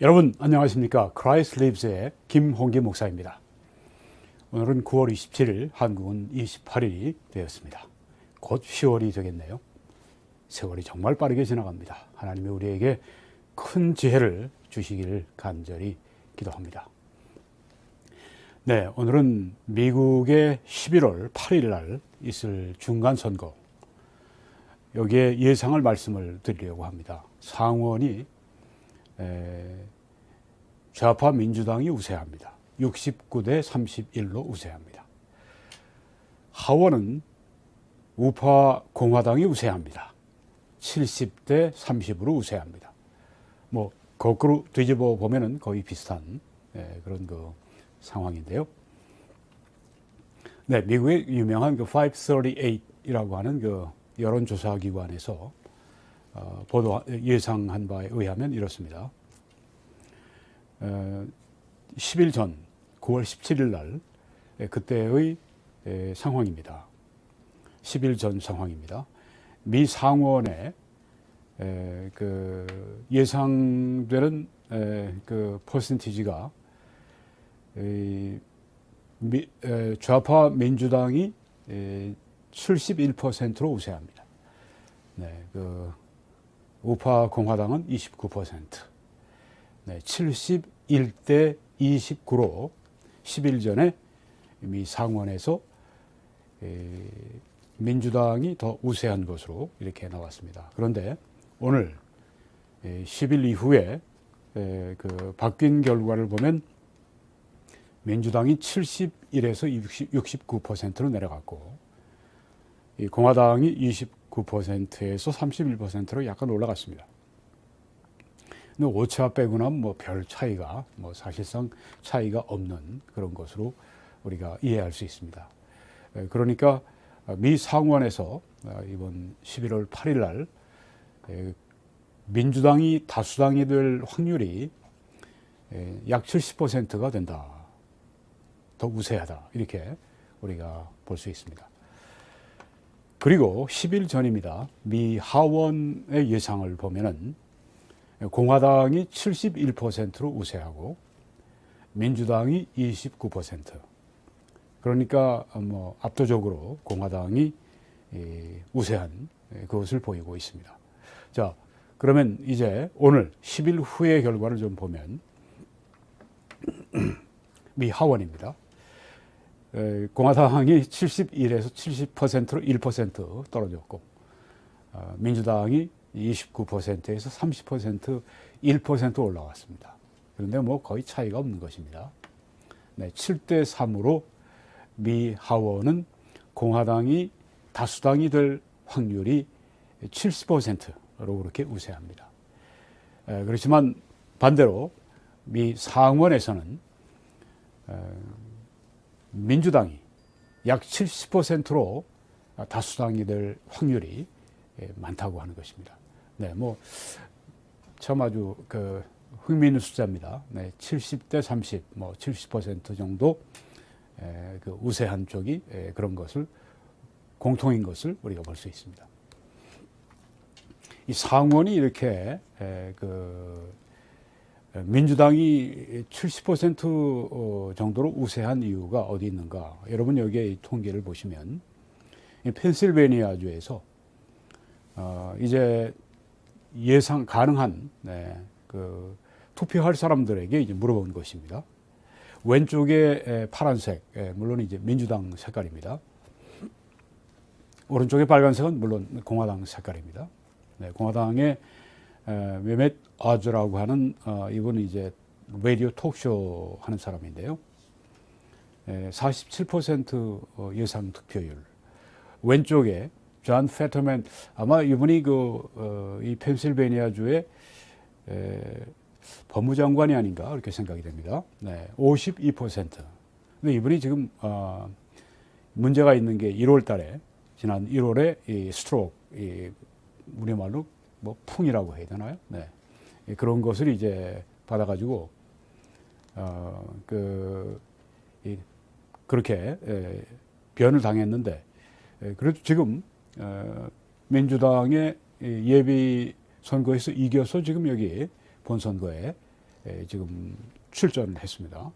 여러분 안녕하십니까? Christ Lives의 김홍기 목사입니다. 오늘은 9월 27일, 한국은 28일이 되었습니다. 곧 10월이 되겠네요. 세월이 정말 빠르게 지나갑니다. 하나님이 우리에게 큰 지혜를 주시기를 간절히 기도합니다. 네, 오늘은 미국의 11월 8일 날 있을 중간선거, 여기에 예상을 말씀을 드리려고 합니다. 상원이 좌파 민주당이 우세합니다. 69대 31로 우세합니다. 하원은 우파 공화당이 우세합니다. 70대 30으로 우세합니다. 뭐 거꾸로 뒤집어 보면은 거의 비슷한 그런 그 상황인데요. 네, 미국의 유명한 그 538이라고 하는 그 여론조사 기관에서 예상한 바에 의하면 이렇습니다. 10일 전 9월 17일 날 그때의 상황입니다. 10일 전 상황입니다. 미 상원에 그 예상되는 그 퍼센티지가 좌파 민주당이 71%로 우세합니다. 네, 그 우파 공화당은 29%, 네, 71대 29로 10일 전에 미 상원에서 민주당이 더 우세한 것으로 이렇게 나왔습니다. 그런데 오늘 10일 이후에 그 바뀐 결과를 보면 민주당이 71에서 69%로 내려갔고, 이 공화당이 29%에서 31%로 약간 올라갔습니다. 근데 오차 빼고 나면 뭐 별 차이가, 뭐 사실상 차이가 없는 그런 것으로 우리가 이해할 수 있습니다. 그러니까 미 상원에서 이번 11월 8일 날 민주당이 다수당이 될 확률이 약 70%가 된다. 더 우세하다. 이렇게 우리가 볼 수 있습니다. 그리고 10일 전입니다. 미 하원의 예상을 보면은 공화당이 71%로 우세하고 민주당이 29%. 그러니까 뭐 압도적으로 공화당이 우세한 그것을 보이고 있습니다. 자, 그러면 이제 오늘 10일 후의 결과를 좀 보면 미 하원입니다. 공화당이 71에서 70%로 1% 떨어졌고, 민주당이 29%에서 30%, 1% 올라왔습니다. 그런데 뭐 거의 차이가 없는 것입니다. 네, 7대 3으로 미 하원은 공화당이 다수당이 될 확률이 70%로 그렇게 우세합니다. 그렇지만 반대로 미 상원에서는 민주당이 약 70%로 다수당이 될 확률이 많다고 하는 것입니다. 네, 뭐 참 아주 그 흥미있는 숫자입니다. 네, 70대 30, 뭐 70% 정도 그 우세한 쪽이 그런 것을 공통인 것을 우리가 볼 수 있습니다. 이 상원이 이렇게 그 민주당이 70% 정도로 우세한 이유가 어디 있는가? 여러분 여기에 이 통계를 보시면 펜실베니아주에서 이제 예상 가능한 그 투표할 사람들에게 이제 물어본 것입니다. 왼쪽에 파란색, 물론 이제 민주당 색깔입니다. 오른쪽에 빨간색은 물론 공화당 색깔입니다. 네, 공화당의 메멧 아즈라고 하는 이분은 이제 라디오 톡쇼 하는 사람인데요. 47% 예상 득표율. 왼쪽에 존 페터맨, 아마 이분이 이 펜실베니아주의 법무장관이 아닌가 그렇게 생각이 됩니다. 네, 52%. 근데 이분이 지금 문제가 있는 게 1월 달에, 지난 1월에 이 스트로크, 우리말로 뭐 풍이라고 해야 되나요? 네, 그런 것을 이제 받아가지고 그렇게 변을 당했는데, 그래도 지금 민주당의 예비 선거에서 이겨서 지금 여기 본선거에 지금 출전을 했습니다.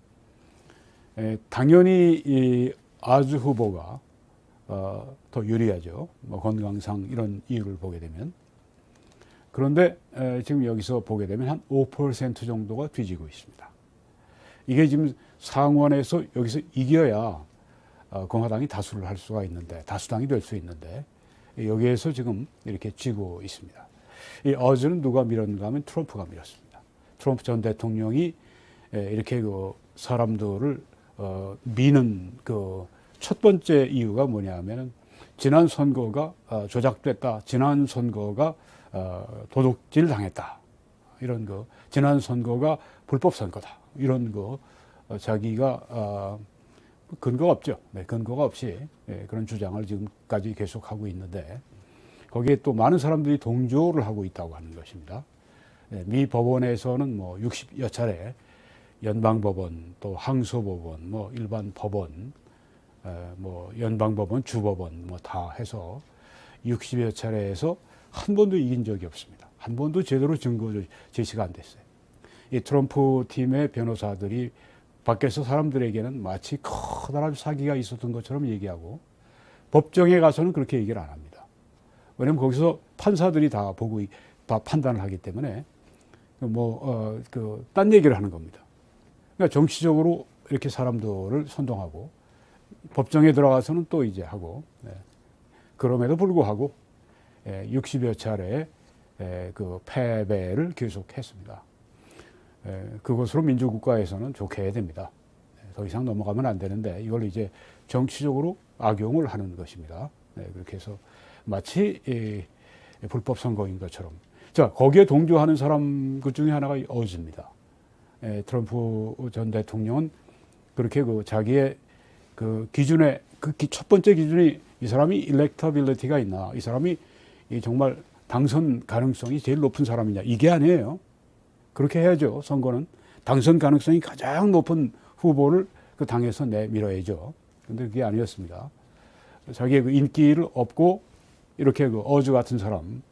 당연히 이 아주 후보가 더 유리하죠. 뭐 건강상 이런 이유를 보게 되면. 그런데 지금 여기서 보게 되면 한 5% 정도가 뒤지고 있습니다. 이게 지금 상원에서 여기서 이겨야 공화당이 다수를 할 수가 있는데, 다수당이 될 수 있는데, 여기에서 지금 이렇게 쥐고 있습니다. 이 어제는 누가 밀었는가 하면 트럼프가 밀었습니다. 트럼프 전 대통령이 이렇게 그 사람들을 미는 그 첫 번째 이유가 뭐냐 하면은 지난 선거가 조작됐다. 지난 선거가 도둑질 당했다. 이런 거. 지난 선거가 불법 선거다. 이런 거. 자기가 근거가 없죠. 네, 근거가 없이 그런 주장을 지금까지 계속하고 있는데 거기에 또 많은 사람들이 동조를 하고 있다고 하는 것입니다. 미 법원에서는 뭐 60여 차례 연방법원, 또 항소법원, 뭐 일반 법원, 뭐 연방법원, 주법원 뭐 다 해서 60여 차례에서 한 번도 이긴 적이 없습니다. 한 번도 제대로 증거 제시가 안 됐어요. 이 트럼프 팀의 변호사들이 밖에서 사람들에게는 마치 커다란 사기가 있었던 것처럼 얘기하고 법정에 가서는 그렇게 얘기를 안 합니다. 왜냐하면 거기서 판사들이 다 보고 판단을 하기 때문에 딴 얘기를 하는 겁니다. 그러니까 정치적으로 이렇게 사람들을 선동하고 법정에 들어가서는 또 이제 하고 그럼에도 불구하고 60여 차례 그 패배를 계속했습니다. 그것으로 민주국가에서는 좋게 해야 됩니다. 더 이상 넘어가면 안 되는데 이걸 이제 정치적으로 악용을 하는 것입니다. 그렇게 해서 마치 불법 선거인 것처럼. 자, 거기에 동조하는 사람 그 중에 하나가 어즈입니다. 트럼프 전 대통령은 그렇게 그 자기의 그 기준에 그 첫 번째 기준이 이 사람이 일렉터빌리티가 있나, 이 사람이 정말 당선 가능성이 제일 높은 사람이냐, 이게 아니에요. 그렇게 해야죠. 선거는 당선 가능성이 가장 높은 후보를 그 당에서 내밀어야죠. 그런데 그게 아니었습니다. 자기의 그 인기를 얻고 이렇게 그 어즈 같은 사람,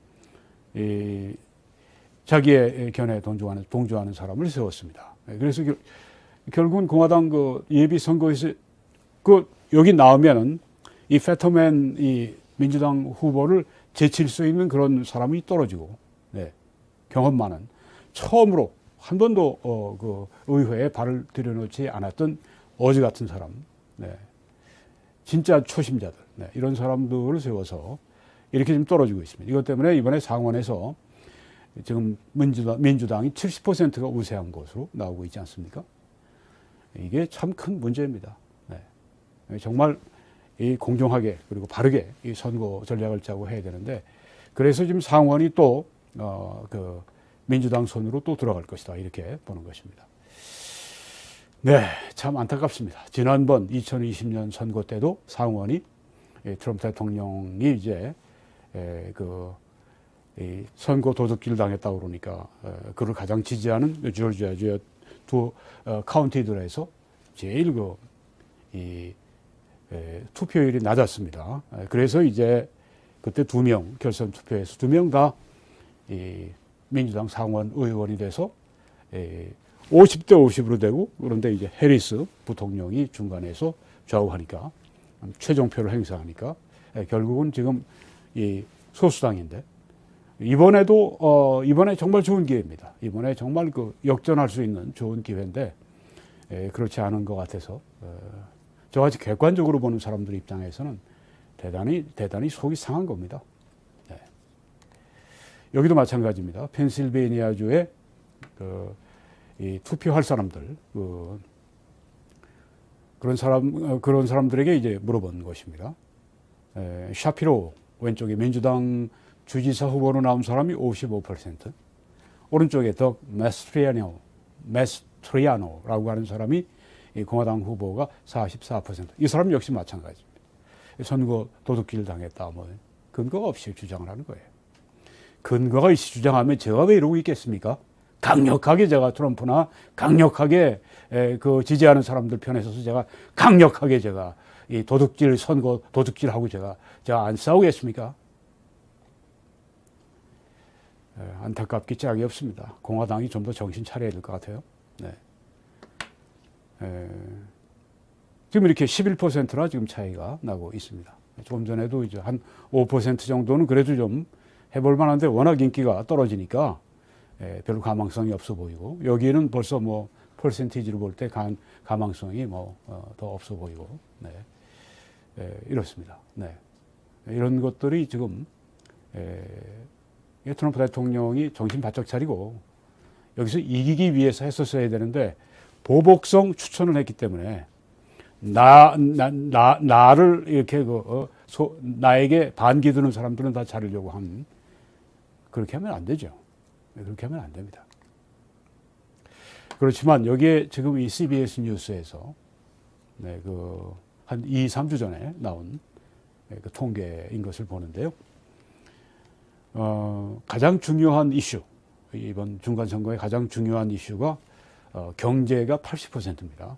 자기의 견해에 동조하는 사람을 세웠습니다. 그래서 결국은 공화당 그 예비 선거에서 여기 나오면은 이 페터맨 이 민주당 후보를 제칠 수 있는 그런 사람이 떨어지고, 경험 많은 처음으로 한 번도 그 의회에 발을 들여놓지 않았던 어즈 같은 사람, 진짜 초심자들, 이런 사람들을 세워서 이렇게 좀 떨어지고 있습니다. 이것 때문에 이번에 상원에서 지금 민주당이 70%가 우세한 것으로 나오고 있지 않습니까? 이게 참 큰 문제입니다. 정말 이 공정하게 그리고 바르게 이 선거 전략을 짜고 해야 되는데, 그래서 지금 상원이 또 그 민주당 손으로 또 들어갈 것이다, 이렇게 보는 것입니다. 네, 참 안타깝습니다. 지난번 2020년 선거 때도 상원이 트럼프 대통령이 이제 이 선거 도둑질 당했다고 그러니까 그를 가장 지지하는 조지아 두 카운티들에서 제일 투표율이 낮았습니다. 그래서 이제 그때 결선 투표에서 2명 다 민주당 상원 의원이 돼서 50대 50으로 되고, 그런데 이제 해리스 부통령이 중간에서 좌우하니까 최종표를 행사하니까 결국은 지금 이 소수당인데, 이번에 정말 좋은 기회입니다. 이번에 정말 그 역전할 수 있는 좋은 기회인데 그렇지 않은 것 같아서 저같이 객관적으로 보는 사람들 입장에서는 대단히 속이 상한 겁니다. 여기도 마찬가지입니다. 펜실베이니아주에 이 투표할 사람들, 그런 사람들에게 이제 물어본 것입니다. 샤피로 왼쪽에 민주당 주지사 후보로 나온 사람이 55%, 오른쪽에 더 메스트리아노라고 하는 사람이 공화당 후보가 44%. 이 사람 역시 마찬가지입니다. 선거 도둑질 당했다, 뭐 근거가 없이 주장을 하는 거예요. 근거가 없이 주장하면 제가 왜 이러고 있겠습니까? 강력하게 제가 트럼프나 강력하게 그 지지하는 사람들 편에 서서 제가 강력하게 제가 이 선거 도둑질하고 제가 안 싸우겠습니까? 안타깝기 짝이 없습니다. 공화당이 좀 더 정신 차려야 될 것 같아요. 네. 지금 이렇게 11%나 지금 차이가 나고 있습니다. 조금 전에도 이제 한 5% 정도는 그래도 좀 해볼 만한데 워낙 인기가 떨어지니까 별로 가망성이 없어 보이고, 여기는 벌써 뭐 퍼센티지로 볼 때 가망성이 뭐 더 없어 보이고, 네. 이렇습니다. 네. 이런 것들이 지금 트럼프 대통령이 정신 바짝 차리고 여기서 이기기 위해서 했었어야 되는데 보복성 추천을 했기 때문에 나를 이렇게 나에게 반기 드는 사람들은 다 자르려고 한, 그렇게 하면 안 되죠. 그렇게 하면 안 됩니다. 그렇지만 여기에 지금 이 CBS 뉴스에서 네, 한 2, 3주 전에 나온 그 통계인 것을 보는데요. 가장 중요한 이슈, 이번 중간선거의 가장 중요한 이슈가 경제가 80%입니다.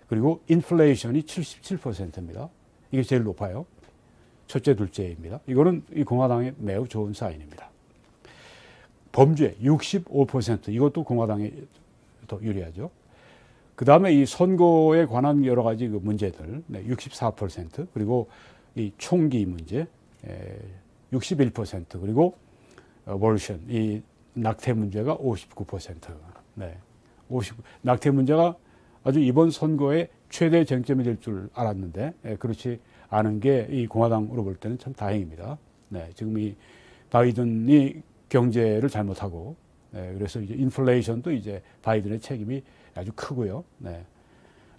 그리고 인플레이션이 77%입니다. 이게 제일 높아요. 첫째, 둘째입니다. 이거는 이 공화당에 매우 좋은 사인입니다. 범죄 65%, 이것도 공화당에 더 유리하죠. 그 다음에 이 선거에 관한 여러 가지 그 문제들 64%, 그리고 이 총기 문제 61%, 그리고 월션, 이 낙태 문제가 59%. 네. 낙태 문제가 아주 이번 선거의 최대 쟁점이 될 줄 알았는데 그렇지 않은 게 이 공화당으로 볼 때는 참 다행입니다. 네. 지금 이 바이든이 경제를 잘못하고, 그래서 이제 인플레이션도 이제 바이든의 책임이 아주 크고요. 네.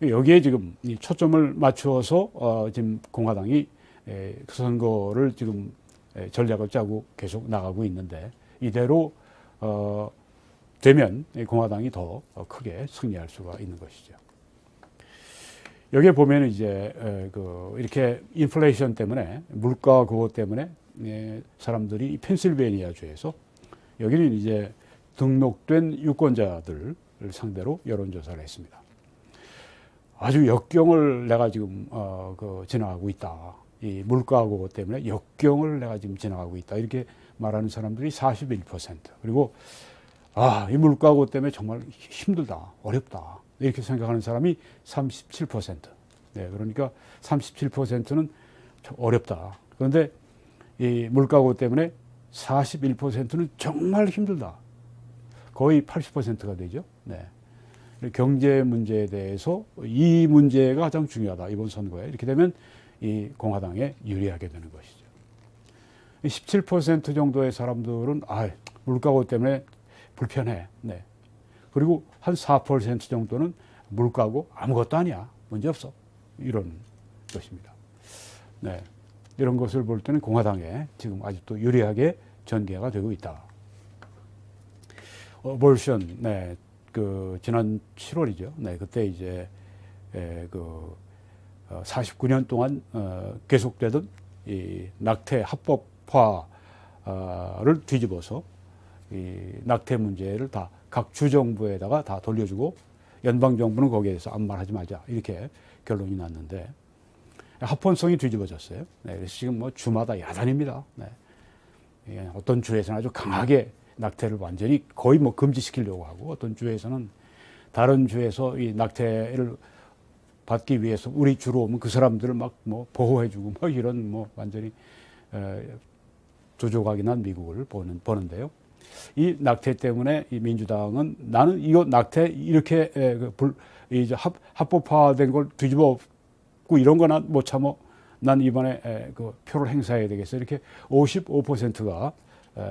여기에 지금 이 초점을 맞추어서 지금 공화당이 그 선거를 지금 전략을 짜고 계속 나가고 있는데, 이대로 되면 공화당이 더 크게 승리할 수가 있는 것이죠. 여기에 보면 이제 이렇게 인플레이션 때문에, 물가 그것 때문에 사람들이 펜실베니아 주에서, 여기는 이제 등록된 유권자들을 상대로 여론조사를 했습니다. 아주 역경을 내가 지금 지나가고 있다. 이 물가 그것 때문에 역경을 내가 지금 지나가고 있다. 이렇게 말하는 사람들이 41%. 그리고 이 물가 그것 때문에 정말 힘들다, 어렵다, 이렇게 생각하는 사람이 37%. 네, 그러니까 37%는 어렵다. 그런데 이 물가 그것 때문에 41%는 정말 힘들다. 거의 80%가 되죠. 네. 경제 문제에 대해서 이 문제가 가장 중요하다, 이번 선거에. 이렇게 되면 이 공화당에 유리하게 되는 것이죠. 17% 정도의 사람들은 물가 그것 때문에 불편해. 네. 그리고 한 4% 정도는 물가고 아무것도 아니야, 문제 없어, 이런 것입니다. 네. 이런 것을 볼 때는 공화당에 지금 아직도 유리하게 전개가 되고 있다. 어볼션, 네, 지난 7월이죠. 네, 그때 이제 49년 동안 계속되던 이 낙태 합법화를 뒤집어서 이 낙태 문제를 다 각 주정부에다가 다 돌려주고, 연방 정부는 거기에 대해서 아무 말 하지 말자, 이렇게 결론이 났는데 합헌성이 뒤집어졌어요. 네, 그래서 지금 뭐 주마다 야단입니다. 네. 어떤 주에서는 아주 강하게 낙태를 완전히 거의 뭐 금지시키려고 하고, 어떤 주에서는 다른 주에서 이 낙태를 받기 위해서 우리 주로 오면 그 사람들을 막 뭐 보호해주고 뭐 이런 뭐 완전히 두조각이 난 미국을 보는데요. 이 낙태 때문에 이 민주당은, 나는 이거 낙태 이렇게 이제 합법화된 걸 뒤집어고 이런 거 난 못 참어, 난 이번에 표를 행사해야 되겠어, 이렇게 55%가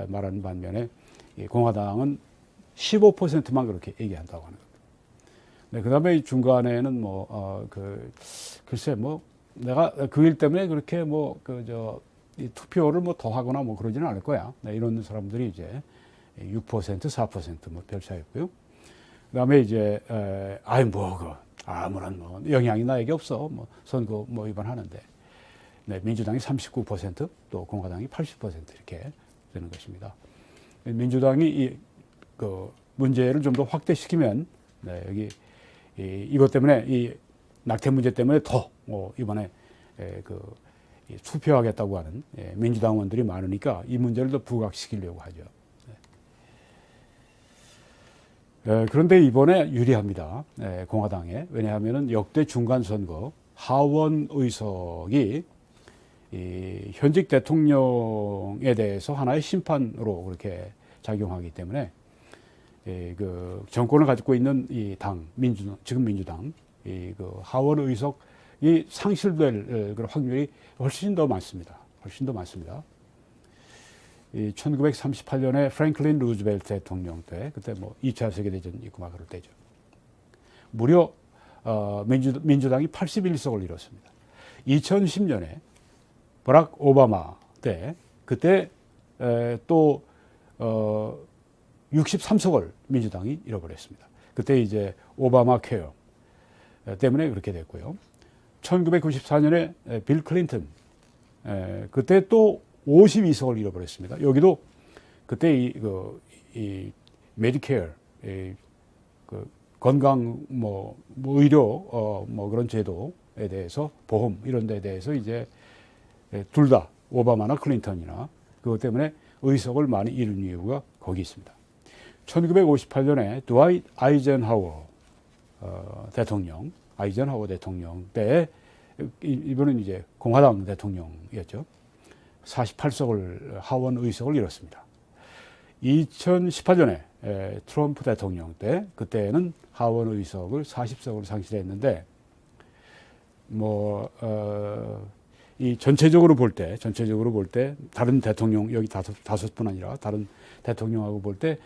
말하는 반면에 이 공화당은 15%만 그렇게 얘기한다고 하는 겁니다. 네, 그다음에 중간에는 글쎄 뭐 내가 그 일 때문에 그렇게 이 투표를 뭐 더 하거나 뭐 그러지는 않을 거야. 네, 이런 사람들이 이제 6%, 4% 뭐 별 차이였고요. 그다음에 이제 아무런 뭐 영향이 나에게 없어, 뭐 선거 뭐 이번 하는데, 네, 민주당이 39%, 또 공화당이 80% 이렇게 되는 것입니다. 민주당이 문제를 좀 더 확대시키면, 네, 여기 이것 때문에 이 낙태 문제 때문에 더 이번에 투표하겠다고 하는 민주당원들이 많으니까 이 문제를 더 부각시키려고 하죠. 그런데 이번에 유리합니다. 공화당에. 왜냐하면 역대 중간 선거 하원 의석이 이 현직 대통령에 대해서 하나의 심판으로 그렇게 작용하기 때문에 그 정권을 가지고 있는 이 당 지금 민주당 그 하원 의석이 상실될 그런 확률이 훨씬 더 많습니다. 훨씬 더 많습니다. 이 1938년에 프랭클린 루즈벨트 대통령 때 그때 뭐 2차 세계대전 있고 막 그럴 때죠. 무려 민주당이 81석을 이뤘습니다. 2010년에 버락 오바마 때 그때 또 63석을 민주당이 잃어버렸습니다. 그때 이제 오바마 케어 때문에 그렇게 됐고요. 1994년에 빌 클린턴 그때 또 52석을 잃어버렸습니다. 여기도 그때 이 메디케어 그 건강 뭐 의료 뭐 그런 제도에 대해서 보험 이런 데에 대해서 이제 둘 다 오바마나 클린턴이나 그것 때문에 의석을 많이 잃은 이유가 거기 있습니다. 1958년에 드와이트 아이젠하워 대통령, 아이젠하워 대통령 때 이번은 이제 공화당 대통령이었죠. 48석을 하원 의석을 잃었습니다. 2018년에 트럼프 대통령 때 그때는 하원 의석을 40석으로 상실했는데 이 전체적으로 볼 때 다른 대통령 여기 다섯 분 아니라 다른 대통령하고 볼 때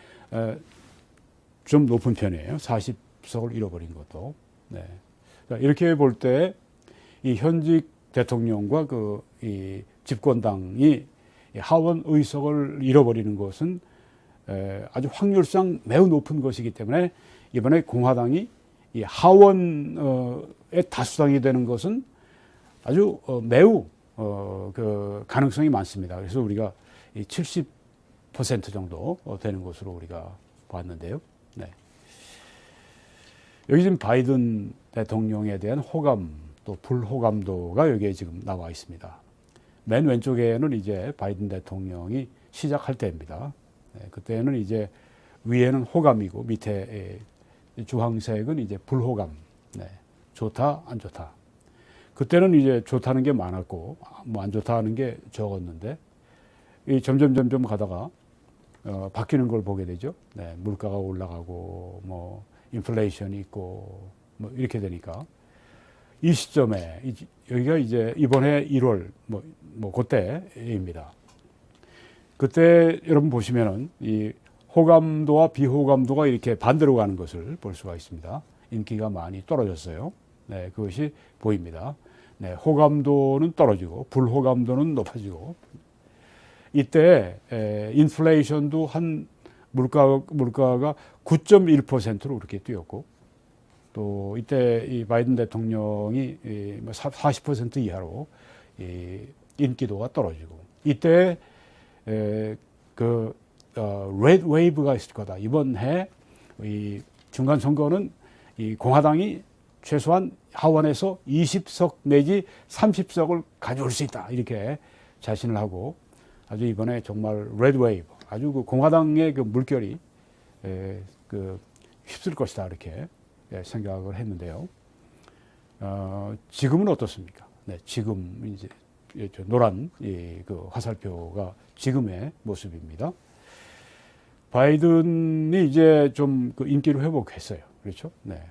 좀 높은 편이에요. 40석을 잃어버린 것도. 네. 이렇게 볼 때 이 현직 대통령과 이 집권당이 하원 의석을 잃어버리는 것은 아주 확률상 매우 높은 것이기 때문에 이번에 공화당이 이 하원의 다수당이 되는 것은 아주 매우 그 가능성이 많습니다. 그래서 우리가 70% 정도 되는 것으로 우리가 봤는데요. 네. 여기 지금 바이든 대통령에 대한 호감 또 불호감도가 여기에 지금 나와 있습니다. 맨 왼쪽에는 이제 바이든 대통령이 시작할 때입니다. 네, 그때는 이제 위에는 호감이고 밑에 주황색은 이제 불호감. 네, 좋다, 안 좋다. 그때는 이제 좋다는 게 많았고 뭐 안 좋다 하는 게 적었는데 점점 가다가 바뀌는 걸 보게 되죠. 네, 물가가 올라가고 뭐 인플레이션이 있고 뭐 이렇게 되니까 이 시점에 여기가 이제 이번에 1월 뭐 그때입니다. 그때 여러분 보시면은 이 호감도와 비호감도가 이렇게 반대로 가는 것을 볼 수가 있습니다. 인기가 많이 떨어졌어요. 네, 그것이 보입니다. 네, 호감도는 떨어지고 불호감도는 높아지고 이때 인플레이션도 한 물가가 9.1%로 그렇게 뛰었고 또 이때 이 바이든 대통령이 40% 이하로 인기도가 떨어지고 이때 레드 웨이브가 있을 거다. 이번 해 이 중간 선거는 이 공화당이 최소한 하원에서 20석 내지 30석을 가져올 수 있다. 이렇게 자신을 하고 아주 이번에 정말 레드 웨이브 아주 그 공화당의 그 물결이 휩쓸 것이다. 이렇게 생각을 했는데요. 지금은 어떻습니까? 네, 지금 이제 노란 그 화살표가 지금의 모습입니다. 바이든이 이제 좀 그 인기를 회복했어요. 그렇죠? 네,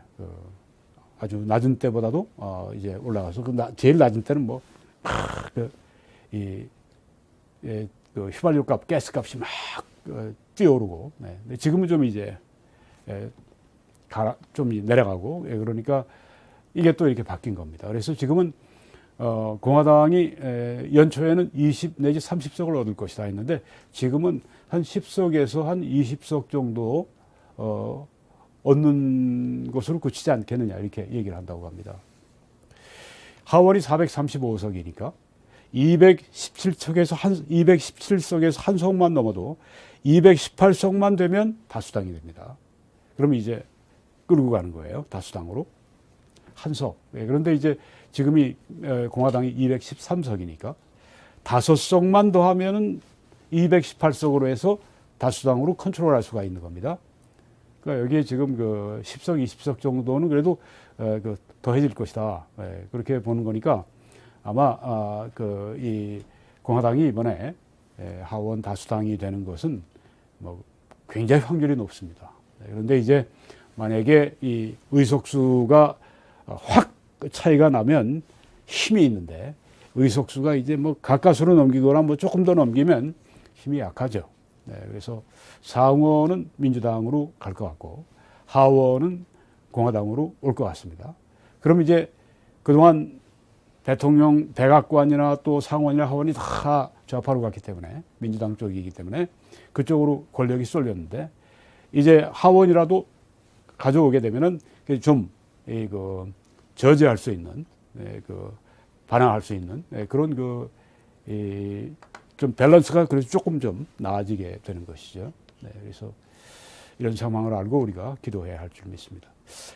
아주 낮은 때보다도 이제 올라가서 제일 낮은 때는 그 휘발유값, 가스값이 막 뛰어오르고, 네. 근데 지금은 좀 이제 좀 내려가고, 그러니까 이게 또 이렇게 바뀐 겁니다. 그래서 지금은 공화당이 연초에는 20 내지 30석을 얻을 것이다 했는데 지금은 한 10석에서 한 20석 정도 얻는 것으로 그치지 않겠느냐 이렇게 얘기를 한다고 합니다. 하원이 435석이니까 217석에서 한 석만 넘어도 218석만 되면 다수당이 됩니다. 그럼 이제 끌고 가는 거예요. 다수당으로. 한 석. 그런데 이제 지금이 공화당이 213석이니까 5석만 더하면은 218석으로 해서 다수당으로 컨트롤할 수가 있는 겁니다. 그러니까 여기에 지금 그 10석, 20석 정도는 그래도 그 더해질 것이다. 그렇게 보는 거니까 아마 그 이 공화당이 이번에 하원 다수당이 되는 것은 뭐 굉장히 확률이 높습니다. 그런데 이제 만약에 이 의석수가 확 차이가 나면 힘이 있는데 의석수가 이제 뭐 가까스로 넘기거나 뭐 조금 더 넘기면 힘이 약하죠. 그래서 상원은 민주당으로 갈 것 같고 하원은 공화당으로 올 것 같습니다. 그럼 이제 그동안 대통령 백악관이나 또 상원이나 하원이 다 좌파로 갔기 때문에 민주당 쪽이기 때문에 그쪽으로 권력이 쏠렸는데 이제 하원이라도 가져오게 되면은 좀 그 저지할 수 있는 그 반항할 수 있는 그런 그 좀 밸런스가 그래서 조금 좀 나아지게 되는 것이죠. 그래서 이런 상황을 알고 우리가 기도해야 할 줄 믿습니다.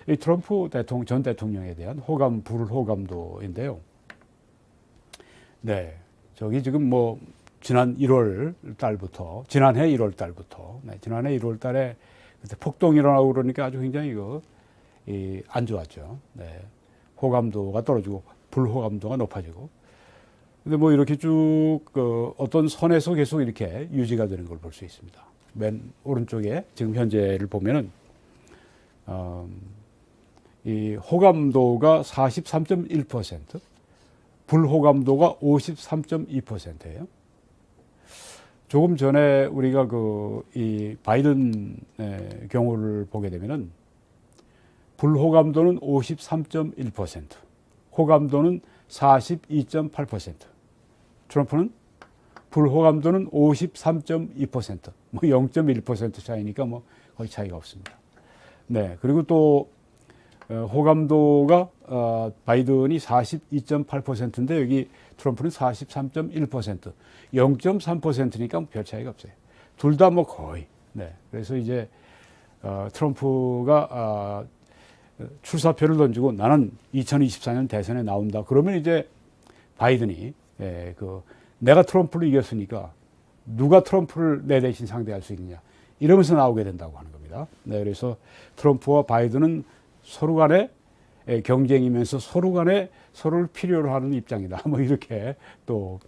이 트럼프 전 대통령에 대한 호감, 불호감도인데요. 네, 저기 지금 뭐 지난해 1월 달부터 지난해 1월 달에 그때 폭동이 일어나고 그러니까 아주 굉장히 안 좋았죠. 호감도가 떨어지고 불호감도가 높아지고. 근데 뭐 이렇게 쭉 어떤 선에서 계속 이렇게 유지가 되는 걸 볼 수 있습니다. 맨 오른쪽에 지금 현재를 보면은 이 호감도가 43.1%, 불호감도가 53.2%예요. 조금 전에 우리가 이 바이든 경우를 보게 되면은 불호감도는 53.1%, 호감도는 42.8%. 트럼프는 불호감도는 53.2%, 뭐 0.1% 차이니까 뭐 거의 차이가 없습니다. 네, 그리고 또 호감도가 바이든이 42.8%인데 여기 트럼프는 43.1%, 0.3%니까 별 차이가 없어요. 둘 다 뭐 거의. 네, 그래서 이제 트럼프가 출사표를 던지고 나는 2024년 대선에 나온다. 그러면 이제 바이든이 내가 트럼프를 이겼으니까 누가 트럼프를 내 대신 상대할 수 있느냐 이러면서 나오게 된다고 하는 겁니다. 네, 그래서 트럼프와 바이든은 서로 간에 경쟁이면서 서로 간에 서로를 필요로 하는 입장이다. 뭐 이렇게 또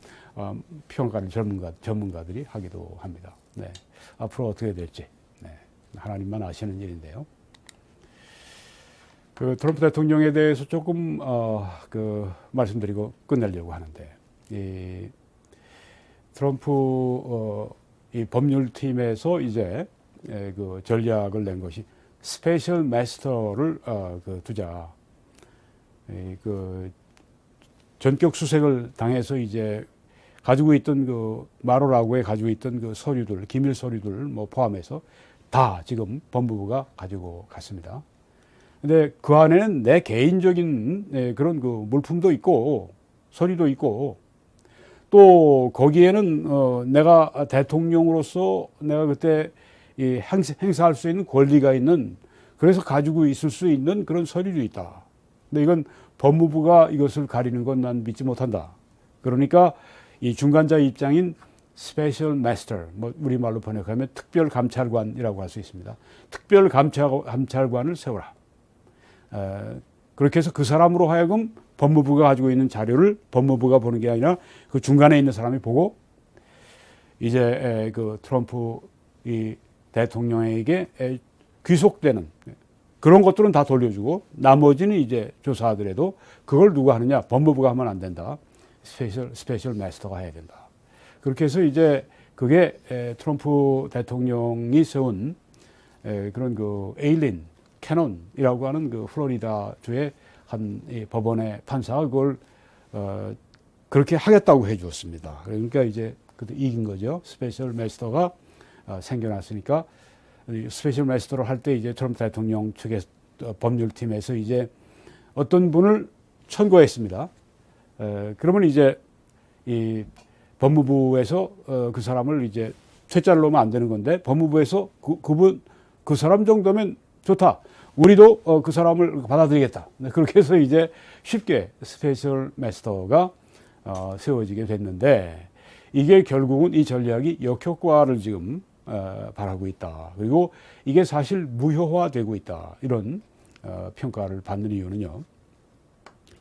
평가를 전문가들이 하기도 합니다. 네, 앞으로 어떻게 될지 하나님만 아시는 일인데요. 트럼프 대통령에 대해서 조금 말씀드리고 끝내려고 하는데 이 트럼프 이 법률팀에서 이제 그 전략을 낸 것이 스페셜 마스터를 두자. 전격 수색을 당해서 이제 가지고 있던 마로라고에 가지고 있던 서류들, 기밀 서류들 뭐 포함해서 다 지금 법무부가 가지고 갔습니다. 근데 그 안에는 내 개인적인 그런 물품도 있고 서류도 있고 또 거기에는 내가 대통령으로서 내가 그때 행사할 수 있는 권리가 있는 그래서 가지고 있을 수 있는 그런 서류도 있다. 근데 이건 법무부가 이것을 가리는 건 난 믿지 못한다. 그러니까 이 중간자 입장인 스페셜 마스터, 뭐 우리말로 번역하면 특별 감찰관이라고 할 수 있습니다. 특별 감찰관을 세워라. 그렇게 해서 그 사람으로 하여금 법무부가 가지고 있는 자료를 법무부가 보는 게 아니라 그 중간에 있는 사람이 보고 이제 트럼프 이 대통령에게 귀속되는 그런 것들은 다 돌려주고 나머지는 이제 조사하더라도 그걸 누가 하느냐? 법무부가 하면 안 된다. 스페셜 마스터가 해야 된다. 그렇게 해서 이제 그게 트럼프 대통령이 세운 그런 에일린 캐논이라고 하는 플로리다 주의 한 법원의 판사가 그걸 그렇게 하겠다고 해 주었습니다. 그러니까 이제 이긴 거죠. 스페셜 마스터가 생겨났으니까 스페셜 마스터를 할 때 이제 트럼프 대통령 측의 법률팀에서 이제 어떤 분을 천거했습니다. 그러면 이제 이 법무부에서 그 사람을 이제 퇴짜를 놓으면 안 되는 건데 법무부에서 그 사람 정도면 좋다. 우리도 그 사람을 받아들이겠다. 그렇게 해서 이제 쉽게 스페셜 마스터가 세워지게 됐는데 이게 결국은 이 전략이 역효과를 지금 바라고 있다. 그리고 이게 사실 무효화되고 있다. 이런 평가를 받는 이유는요.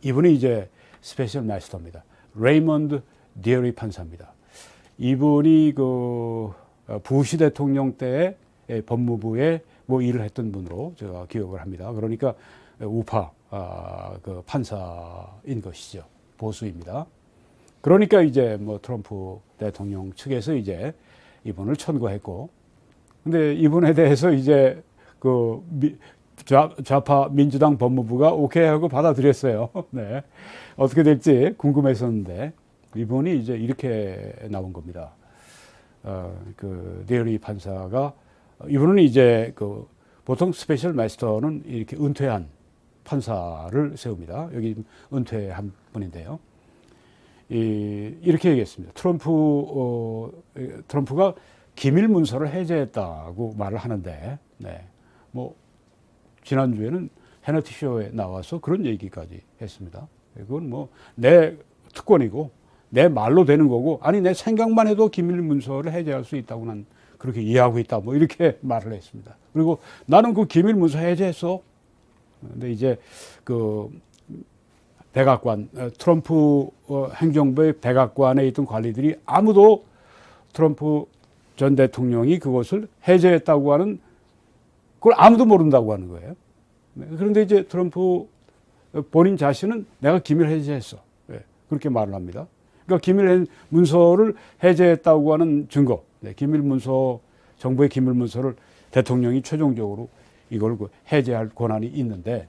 이분이 이제 스페셜 마스터입니다. 레이먼드 디어리 판사입니다. 이분이 그 부시 대통령 때 법무부에 뭐 일을 했던 분으로 제가 기억을 합니다. 그러니까 우파 그 판사인 것이죠. 보수입니다. 그러니까 이제 뭐 트럼프 대통령 측에서 이제 이분을 천거했고, 근데 이분에 대해서 이제 그 좌파 민주당 법무부가 오케이 하고 받아들였어요. 네. 어떻게 될지 궁금했었는데 이분이 이제 이렇게 나온 겁니다. 그 데어리 판사가 이분은 이제 그 보통 스페셜 마스터는 이렇게 은퇴한 판사를 세웁니다. 여기 은퇴한 분인데요. 이렇게 얘기했습니다. 트럼프가 기밀 문서를 해제했다고 말을 하는데, 네. 뭐 지난주에는 해너티 쇼에 나와서 그런 얘기까지 했습니다. 그건 뭐 내 특권이고 내 말로 되는 거고, 아니 내 생각만 해도 기밀 문서를 해제할 수 있다고 난 그렇게 이해하고 있다. 뭐 이렇게 말을 했습니다. 그리고 나는 그 기밀 문서 해제했어. 근데 이제 그 백악관, 트럼프 행정부의 백악관에 있던 관리들이 아무도 트럼프 전 대통령이 그것을 해제했다고 하는 그걸 아무도 모른다고 하는 거예요. 그런데 이제 트럼프 본인 자신은 내가 기밀 해제했어. 그렇게 말을 합니다. 그러니까 기밀 문서를 해제했다고 하는 증거, 기밀 문서, 정부의 기밀 문서를 대통령이 최종적으로 이걸 해제할 권한이 있는데,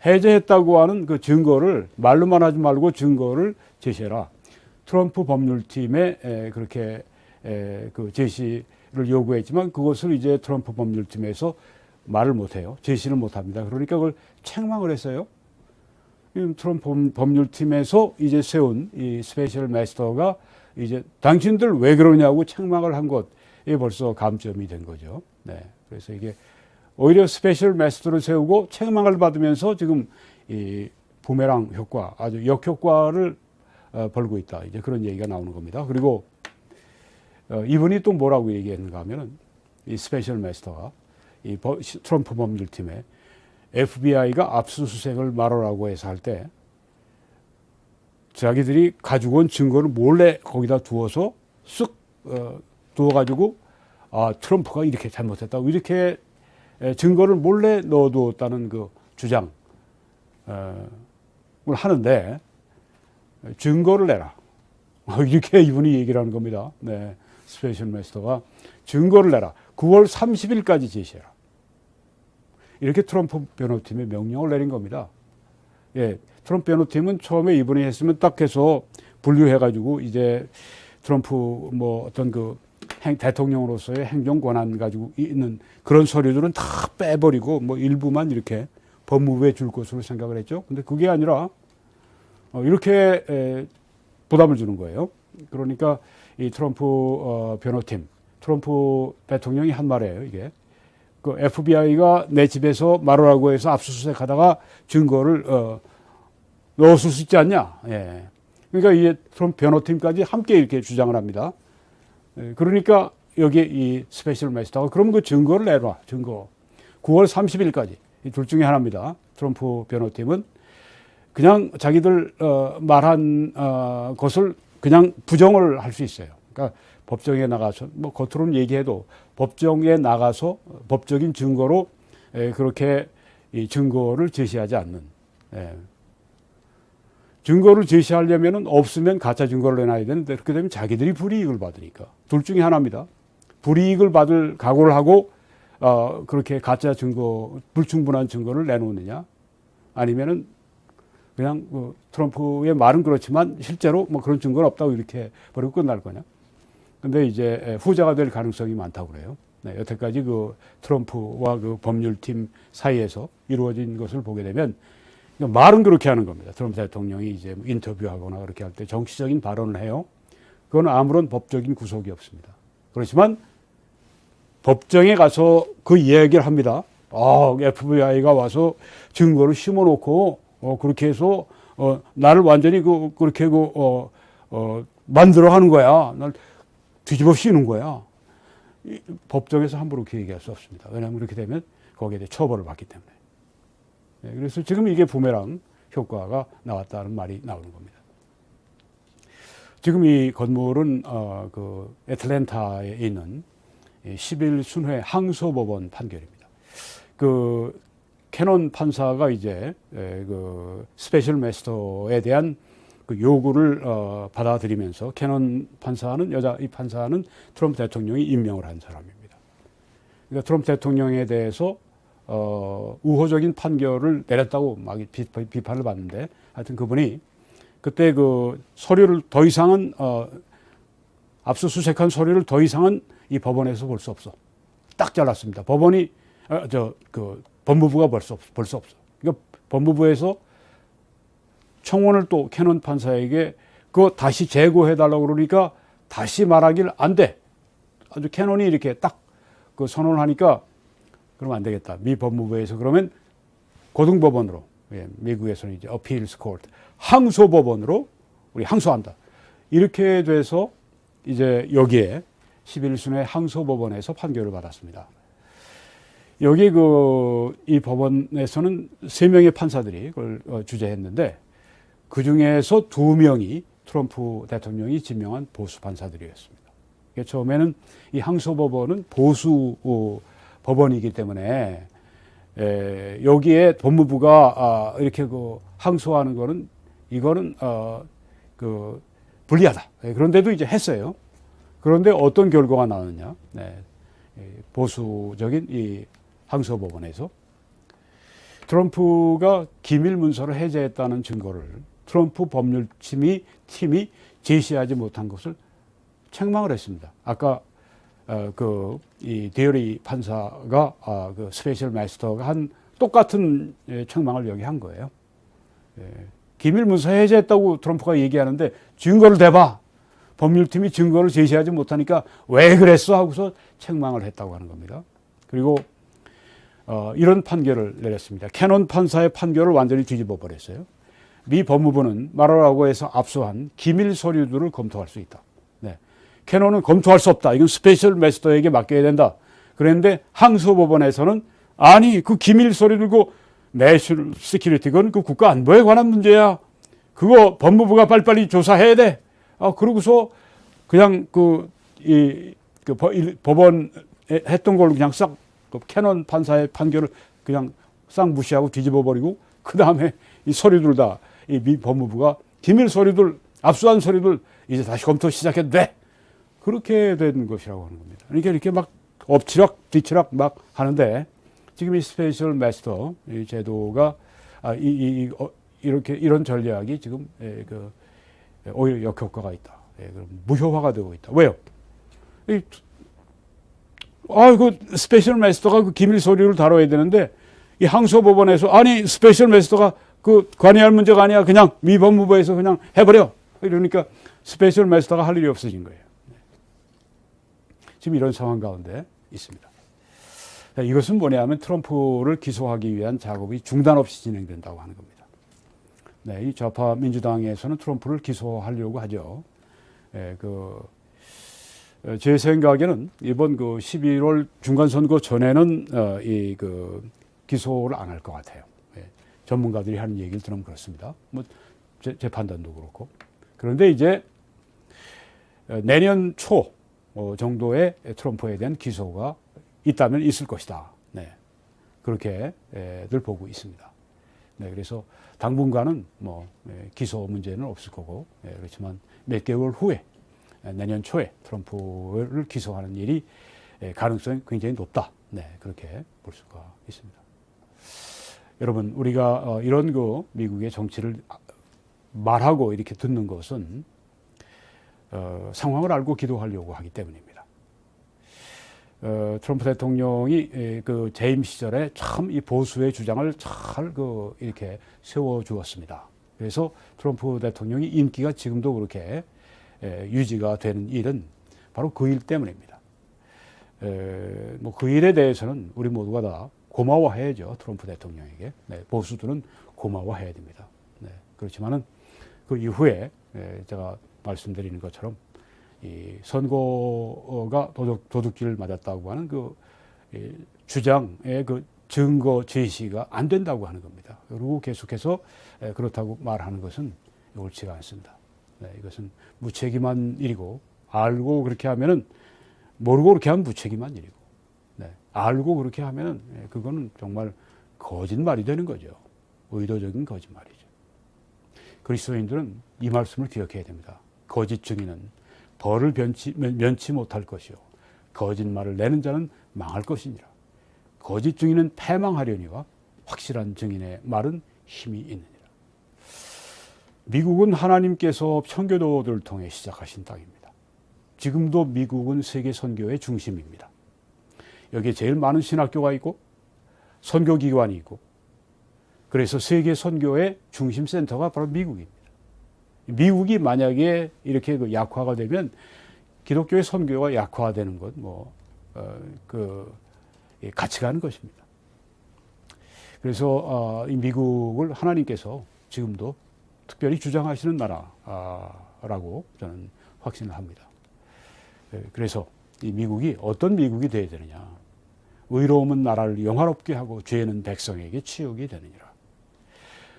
해제했다고 하는 그 증거를 말로만 하지 말고 증거를 제시해라. 트럼프 법률팀에 그렇게 그 제시를 요구했지만 그것을 이제 트럼프 법률팀에서 말을 못해요. 제시를 못합니다. 그러니까 그걸 책망을 했어요. 트럼프 법률팀에서 이제 세운 이 스페셜 마스터가 이제 당신들 왜 그러냐고 책망을 한 것에 벌써 감점이 된 거죠. 네. 그래서 이게 오히려 스페셜 마스터를 세우고 책망을 받으면서 지금 이 부메랑 효과, 아주 역효과를 벌고 있다. 이제 그런 얘기가 나오는 겁니다. 그리고 이분이 또 뭐라고 얘기했는가 하면은 이 스페셜 마스터가 이 트럼프 법률팀에 FBI가 압수수색을 말하라고 해서 할 때 자기들이 가지고 온 증거를 몰래 거기다 두어서 쓱 두어가지고 트럼프가 이렇게 잘못했다고 이렇게 증거를 몰래 넣어두었다는 그 주장을 하는데 증거를 내라. 이렇게 이분이 얘기를 하는 겁니다. 네, 스페셜 마스터가 증거를 내라. 9월 30일까지 제시해라. 이렇게 트럼프 변호팀에 명령을 내린 겁니다. 예, 트럼프 변호팀은 처음에 이분이 했으면 딱 해서 분류해가지고 이제 트럼프 뭐 어떤 그 대통령으로서의 행정 권한 가지고 있는 그런 서류들은 다 빼버리고 뭐 일부만 이렇게 법무부에 줄 것으로 생각을 했죠. 근데 그게 아니라 이렇게 부담을 주는 거예요. 그러니까 이 트럼프 변호팀, 트럼프 대통령이 한 말이에요. 이게 그 FBI가 내 집에서 말하라고 해서 압수수색하다가 증거를 넣었을 수 있지 않냐. 예. 그러니까 이 트럼프 변호팀까지 함께 이렇게 주장을 합니다. 그러니까 여기 이 스페셜 마스터가 그럼 그 증거를 내놔. 증거. 9월 30일까지. 이 둘 중에 하나입니다. 트럼프 변호팀은 그냥 자기들 말한 것을 그냥 부정을 할 수 있어요. 그러니까 법정에 나가서 뭐 겉으로는 얘기해도 법정에 나가서 법적인 증거로 그렇게 이 증거를 제시하지 않는. 증거를 제시하려면은 없으면 가짜 증거를 내놔야 되는데 그렇게 되면 자기들이 불이익을 받으니까. 둘 중에 하나입니다. 불이익을 받을 각오를 하고 그렇게 가짜 증거, 불충분한 증거를 내놓느냐, 아니면은 그냥 그 트럼프의 말은 그렇지만 실제로 뭐 그런 증거는 없다고 이렇게 버리고 끝날 거냐. 근데 이제 후자가 될 가능성이 많다고 그래요. 네, 여태까지 그 트럼프와 그 법률팀 사이에서 이루어진 것을 보게 되면 말은 그렇게 하는 겁니다. 트럼프 대통령이 이제 인터뷰하거나 그렇게 할 때 정치적인 발언을 해요. 그건 아무런 법적인 구속이 없습니다. 그렇지만 법정에 가서 그 이야기를 합니다. FBI가 와서 증거를 심어놓고 그렇게 해서 나를 완전히 그렇게 만들어 하는 거야. 날 뒤집어 씌우는 거야. 법정에서 함부로 그 얘기할 수 없습니다. 왜냐하면 그렇게 되면 거기에 대해 처벌을 받기 때문에. 그래서 지금 이게 부메랑 효과가 나왔다는 말이 나오는 겁니다. 지금 이 건물은 그 애틀랜타에 있는 11 순회 항소법원 판결입니다. 그 캐논 판사가 이제 그 스페셜 마스터에 대한 그 요구를 받아들이면서 캐논 판사는 이 판사는 트럼프 대통령이 임명을 한 사람입니다. 그러니까 트럼프 대통령에 대해서 우호적인 판결을 내렸다고 막 비판을 받는데, 하여튼 그분이 그때 그 서류를 더 이상은 압수수색한 서류를 더 이상은 이 법원에서 볼 수 없어. 딱 잘랐습니다. 법원이 그 법무부가 볼 수 없어. 그러니까 법무부에서 청원을 또 캐논 판사에게 그거 다시 재고해달라고 그러니까 다시 말하길 안 돼. 아주 캐논이 이렇게 딱 그 선언을 하니까 그러면 안 되겠다. 미 법무부에서 그러면 고등법원으로, 미국에서는 이제 어필스 코트, 항소법원으로 우리 항소한다. 이렇게 돼서 이제 여기에 11순회 항소법원에서 판결을 받았습니다. 여기 이 법원에서는 3명의 판사들이 그걸 주재했는데 그 중에서 2명이 트럼프 대통령이 지명한 보수 판사들이었습니다. 처음에는 이 항소법원은 보수 법원이기 때문에 여기에 법무부가 이렇게 항소하는 거는 이거는 그 불리하다. 그런데도 이제 했어요. 그런데 어떤 결과가 나왔느냐? 보수적인 이 항소법원에서 트럼프가 기밀 문서를 해제했다는 증거를 트럼프 법률팀이 제시하지 못한 것을 책망을 했습니다. 아까 이 데어리 판사가 그 스페셜 마스터가 한 똑같은 책망을 여기 한 거예요. 기밀 문서 해제했다고 트럼프가 얘기하는데 증거를 대봐. 법률팀이 증거를 제시하지 못하니까 왜 그랬어 하고서 책망을 했다고 하는 겁니다. 그리고 이런 판결을 내렸습니다. 캐논 판사의 판결을 완전히 뒤집어 버렸어요. 미 법무부는 마라라고에서 압수한 기밀 서류들을 검토할 수 있다. 캐논은 검토할 수 없다. 이건 스페셜 마스터에게 맡겨야 된다. 그런데 항소법원에서는 아니 그 기밀 서류들 그 내셔널 시큐리티 그건 그 국가 안보에 관한 문제야. 그거 법무부가 빨리빨리 조사해야 돼. 그러고서 그냥 법원 했던 걸로 그냥 싹 캐논 판사의 판결을 그냥 싹 무시하고 뒤집어 버리고 그 다음에 이 서류들 다 이 미 법무부가 기밀 서류들 압수한 서류들 이제 다시 검토 시작해도 돼. 그렇게 된 것이라고 하는 겁니다. 그러니까 이렇게 막 엎치락 뒤치락 막 하는데 지금 이 스페셜 마스터 이 제도가 이렇게 이런 전략이 지금 오히려 역효과가 있다. 무효화가 되고 있다. 왜요? 그 스페셜 마스터가 그 기밀 서류를 다뤄야 되는데 이 항소법원에서 아니 스페셜 마스터가 그 관여할 문제가 아니야. 그냥 미 법무부에서 그냥 해버려. 이러니까 스페셜 마스터가 할 일이 없어진 거예요. 지금 이런 상황 가운데 있습니다. 이것은 뭐냐면 트럼프를 기소하기 위한 작업이 중단 없이 진행된다고 하는 겁니다. 이 좌파 민주당에서는 트럼프를 기소하려고 하죠. 제 생각에는 이번 11월 중간선거 전에는 기소를 안 할 것 같아요. 전문가들이 하는 얘기를 들으면 그렇습니다. 제 판단도 그렇고. 그런데 이제 내년 초 정도의 트럼프에 대한 기소가 있다면 있을 것이다. 그렇게들 보고 있습니다. 그래서 당분간은 기소 문제는 없을 거고, 그렇지만 몇 개월 후에 내년 초에 트럼프를 기소하는 일이 가능성이 굉장히 높다. 그렇게 볼 수가 있습니다. 여러분, 우리가 이런 미국의 정치를 말하고 이렇게 듣는 것은 상황을 알고 기도하려고 하기 때문입니다. 트럼프 대통령이 재임 시절에 참 이 보수의 주장을 잘 이렇게 세워주었습니다. 그래서 트럼프 대통령이 인기가 지금도 그렇게 유지가 되는 일은 바로 그 일 때문입니다. 그 일에 대해서는 우리 모두가 다 고마워해야죠. 트럼프 대통령에게. 보수들은 고마워해야 됩니다. 그렇지만은 그 이후에 제가 말씀드리는 것처럼 이 선거가 도둑질 맞았다고 하는 그 주장의 그 증거 제시가 안 된다고 하는 겁니다. 그리고 계속해서 그렇다고 말하는 것은 옳지가 않습니다. 네, 이것은 무책임한 일이고, 알고 그렇게 하면은, 모르고 그렇게 하면 무책임한 일이고, 네, 알고 그렇게 하면은 그거는 정말 거짓말이 되는 거죠. 의도적인 거짓말이죠. 그리스도인들은 이 말씀을 기억해야 됩니다. 거짓 증인은 벌을 면치 못할 것이요 거짓말을 내는 자는 망할 것이니라. 거짓 증인은 패망하려니와 확실한 증인의 말은 힘이 있느니라. 미국은 하나님께서 청교도들을 통해 시작하신 땅입니다. 지금도 미국은 세계 선교의 중심입니다. 여기에 제일 많은 신학교가 있고 선교기관이 있고, 그래서 세계 선교의 중심 센터가 바로 미국입니다. 미국이 만약에 이렇게 그 약화가 되면 기독교의 선교가 약화되는 것, 같이 가는 것입니다. 그래서 이 미국을 하나님께서 지금도 특별히 주장하시는 나라라고 저는 확신을 합니다. 그래서 이 미국이 어떤 미국이 되어야 되느냐? 의로움은 나라를 영화롭게 하고 죄는 백성에게 치욕이 되느니라.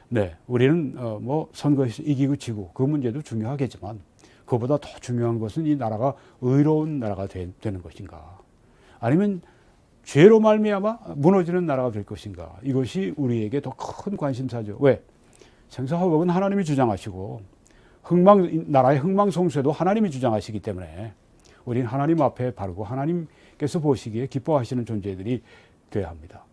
네, 우리는 선거에서 이기고 지고 그 문제도 중요하겠지만, 그보다 더 중요한 것은 이 나라가 의로운 나라가 되는 것인가, 아니면 죄로 말미암아 무너지는 나라가 될 것인가. 이것이 우리에게 더 큰 관심사죠. 왜? 생사화복은 하나님이 주장하시고 나라의 흥망성쇠도 하나님이 주장하시기 때문에 우리는 하나님 앞에 바르고 하나님께서 보시기에 기뻐하시는 존재들이 되어야 합니다.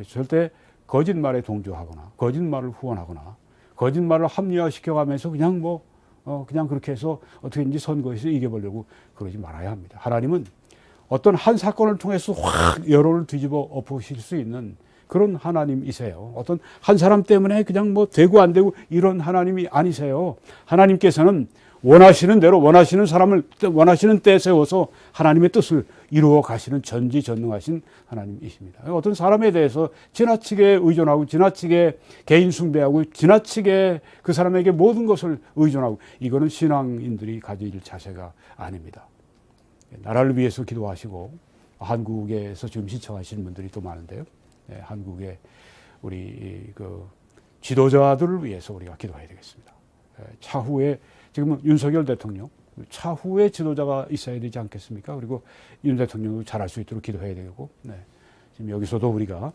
절대 거짓말에 동조하거나 거짓말을 후원하거나 거짓말을 합리화시켜가면서 그냥 그렇게 해서 어떻게든지 선거에서 이겨보려고 그러지 말아야 합니다. 하나님은 어떤 한 사건을 통해서 확 여론을 뒤집어 엎으실 수 있는 그런 하나님이세요. 어떤 한 사람 때문에 그냥 되고 안 되고 이런 하나님이 아니세요. 하나님께서는 원하시는 대로 원하시는 사람을 원하시는 때에 세워서 하나님의 뜻을 이루어 가시는 전지전능하신 하나님이십니다. 어떤 사람에 대해서 지나치게 의존하고 지나치게 개인 숭배하고 지나치게 그 사람에게 모든 것을 의존하고, 이거는 신앙인들이 가질 자세가 아닙니다. 나라를 위해서 기도하시고, 한국에서 지금 시청하시는 분들이 또 많은데요. 한국의 우리 그 지도자들을 위해서 우리가 기도해야 되겠습니다. 차후에 지금 윤석열 대통령, 차후에 지도자가 있어야 되지 않겠습니까? 그리고 윤 대통령도 잘할 수 있도록 기도해야 되고, 지금 여기서도 우리가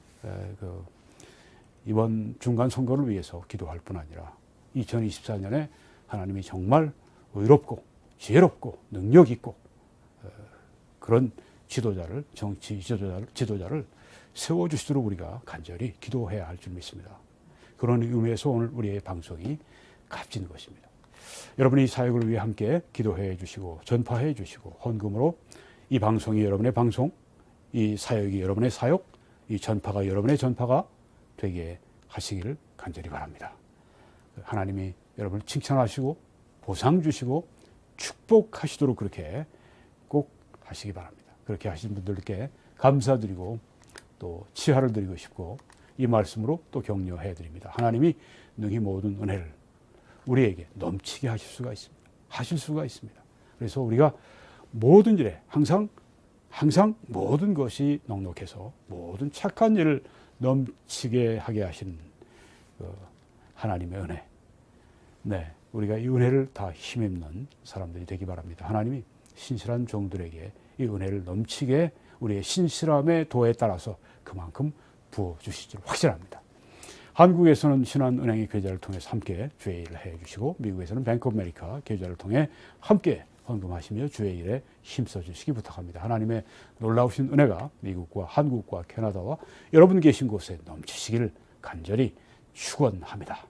이번 중간 선거를 위해서 기도할 뿐 아니라 2024년에 하나님이 정말 의롭고 지혜롭고 능력 있고 그런 지도자를, 정치 지도자를 세워주시도록 우리가 간절히 기도해야 할 줄 믿습니다. 그런 의미에서 오늘 우리의 방송이 값진 것입니다. 여러분이 이 사역을 위해 함께 기도해 주시고 전파해 주시고 헌금으로 이 방송이 여러분의 방송, 이 사역이 여러분의 사역, 이 전파가 여러분의 전파가 되게 하시기를 간절히 바랍니다. 하나님이 여러분을 칭찬하시고 보상 주시고 축복하시도록 그렇게 꼭 하시기 바랍니다. 그렇게 하신 분들께 감사드리고 또 치하를 드리고 싶고 이 말씀으로 또 격려해 드립니다. 하나님이 능히 모든 은혜를 우리에게 넘치게 하실 수가 있습니다. 그래서 우리가 모든 일에 항상 모든 것이 넉넉해서 모든 착한 일을 넘치게 하게 하신 하나님의 은혜. 네, 우리가 이 은혜를 다 힘입는 사람들이 되기 바랍니다. 하나님이 신실한 종들에게 이 은혜를 넘치게 우리의 신실함의 도에 따라서 그만큼 부어주실 줄 확실합니다. 한국에서는 신한은행의 계좌를 통해서 함께 주의 일을 해주시고, 미국에서는 뱅크 오브 아메리카 계좌를 통해 함께 헌금하시며 주의 일에 힘써주시기 부탁합니다. 하나님의 놀라우신 은혜가 미국과 한국과 캐나다와 여러분 계신 곳에 넘치시기를 간절히 축원합니다.